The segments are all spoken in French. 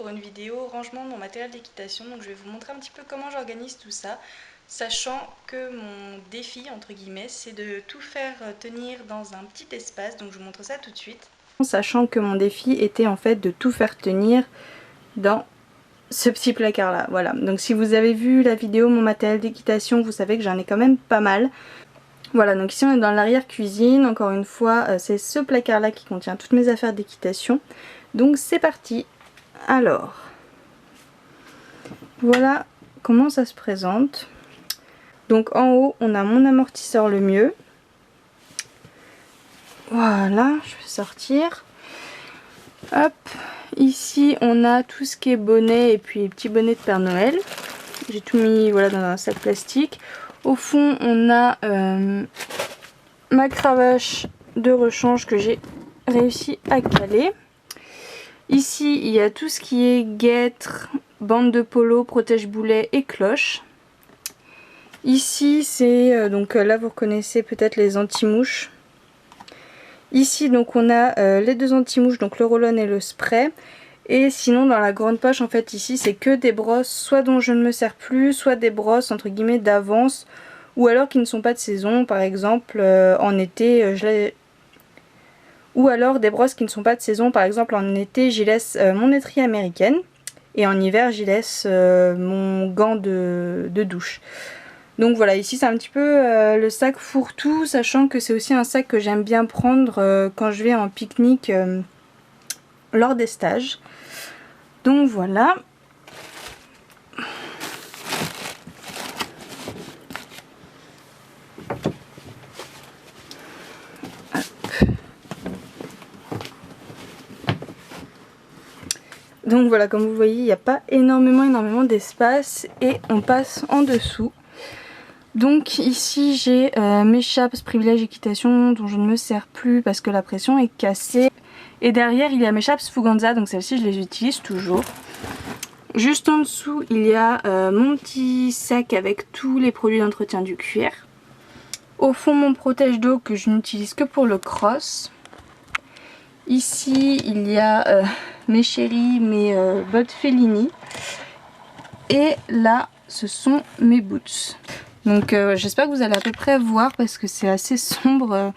pour une vidéo rangement de mon matériel d'équitation. Donc je vais vous montrer un petit peu comment j'organise tout ça, sachant que mon défi entre guillemets c'est de tout faire tenir dans un petit espace. Donc je vous montre ça tout de suite. Sachant que mon défi était en fait de tout faire tenir dans ce petit placard là, voilà. Donc si vous avez vu la vidéo mon matériel d'équitation, vous savez que j'en ai quand même pas mal. Voilà, donc ici on est dans l'arrière cuisine, encore une fois c'est ce placard là qui contient toutes mes affaires d'équitation. Donc c'est parti. Alors, voilà comment ça se présente. Donc en haut on a mon amortisseur le mieux. Voilà, je vais sortir. Hop, ici on a tout ce qui est bonnet et puis petits bonnets de Père Noël. J'ai tout mis voilà, dans un sac plastique. Au fond on a ma cravache de rechange que j'ai réussi à caler. Ici il y a tout ce qui est guêtre, bande de polo, protège-boulet et cloche. Ici c'est donc là vous reconnaissez peut-être les anti-mouches. Ici donc on a les deux anti-mouches, donc le roll-on et le spray. Et sinon dans la grande poche en fait ici c'est que des brosses soit dont je ne me sers plus, soit des brosses entre guillemets d'avance, ou alors qui ne sont pas de saison, par exemple en été ou alors des brosses qui ne sont pas de saison, par exemple en été j'y laisse mon étrier américaine et en hiver j'y laisse mon gant de douche. Donc voilà, ici c'est un petit peu le sac fourre-tout, sachant que c'est aussi un sac que j'aime bien prendre quand je vais en pique-nique lors des stages. Donc voilà. Donc voilà, comme vous voyez, il n'y a pas énormément d'espace et on passe en dessous. Donc ici j'ai mes chaps privilège équitation dont je ne me sers plus parce que la pression est cassée. Et derrière il y a mes chaps Fuganza, donc celles-ci je les utilise toujours. Juste en dessous il y a mon petit sac avec tous les produits d'entretien du cuir. Au fond mon protège d'eau que je n'utilise que pour le cross. Ici il y a mes chéris, mes bottes Fellini. Et là ce sont mes boots. Donc j'espère que vous allez à peu près voir parce que c'est assez sombre.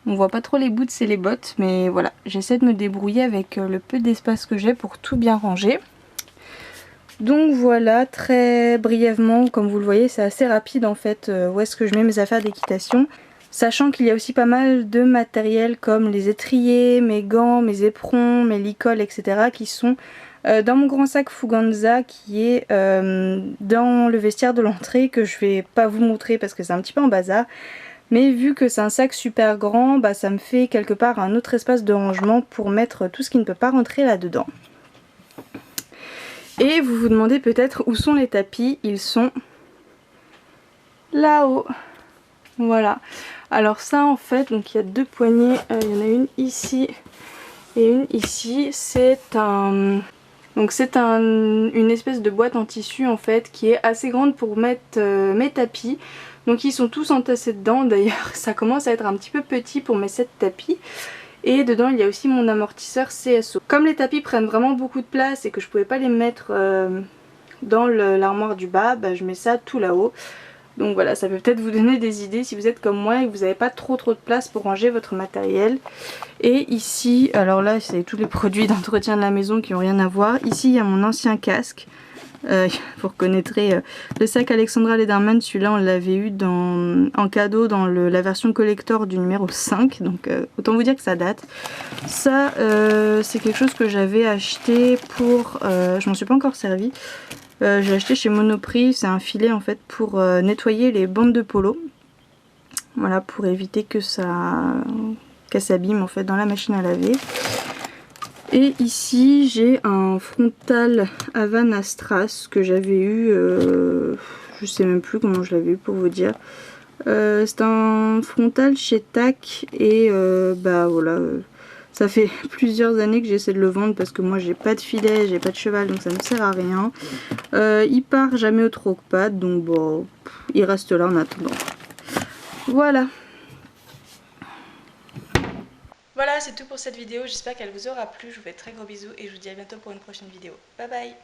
On voit pas trop les boots et les bottes, mais voilà, j'essaie de me débrouiller avec le peu d'espace que j'ai pour tout bien ranger. Donc voilà, très brièvement, comme vous le voyez, c'est assez rapide en fait où est-ce que je mets mes affaires d'équitation. Sachant qu'il y a aussi pas mal de matériel comme les étriers, mes gants, mes éperons, mes licoles, etc. qui sont dans mon grand sac Fuganza qui est dans le vestiaire de l'entrée, que je vais pas vous montrer parce que c'est un petit peu en bazar. Mais vu que c'est un sac super grand, bah, ça me fait quelque part un autre espace de rangement pour mettre tout ce qui ne peut pas rentrer là-dedans. Et vous vous demandez peut-être où sont les tapis, ils sont là-haut. Voilà. Alors ça en fait, donc il y a deux poignées, il y en a une ici et une ici. C'est une espèce de boîte en tissu en fait qui est assez grande pour mettre mes tapis. Donc ils sont tous entassés dedans, d'ailleurs ça commence à être un petit peu petit pour mes 7 tapis. Et dedans il y a aussi mon amortisseur CSO. Comme les tapis prennent vraiment beaucoup de place et que je pouvais pas les mettre dans l'armoire du bas, bah, je mets ça tout là-haut. Donc voilà, ça peut peut-être vous donner des idées si vous êtes comme moi et que vous n'avez pas trop de place pour ranger votre matériel. Et ici, alors là c'est tous les produits d'entretien de la maison qui n'ont rien à voir. Ici il y a mon ancien casque. Vous reconnaîtrez le sac Alexandra Lederman, celui-là on l'avait eu en cadeau dans la version collector du numéro 5, donc autant vous dire que ça date. Ça c'est quelque chose que j'avais acheté pour, je m'en suis pas encore servi, j'ai acheté chez Monoprix, c'est un filet en fait pour nettoyer les bandes de polo, voilà, pour éviter que ça s'abîme en fait dans la machine à laver. Et ici j'ai un frontal Havana Strass que j'avais eu, je sais même plus comment je l'avais eu pour vous dire. C'est un frontal chez TAC et bah voilà, ça fait plusieurs années que j'essaie de le vendre parce que moi j'ai pas de filet, j'ai pas de cheval donc ça ne sert à rien. Il part jamais au troc-pad donc bon, il reste là en attendant. Voilà. Voilà, c'est tout pour cette vidéo, j'espère qu'elle vous aura plu, je vous fais de très gros bisous et je vous dis à bientôt pour une prochaine vidéo. Bye bye.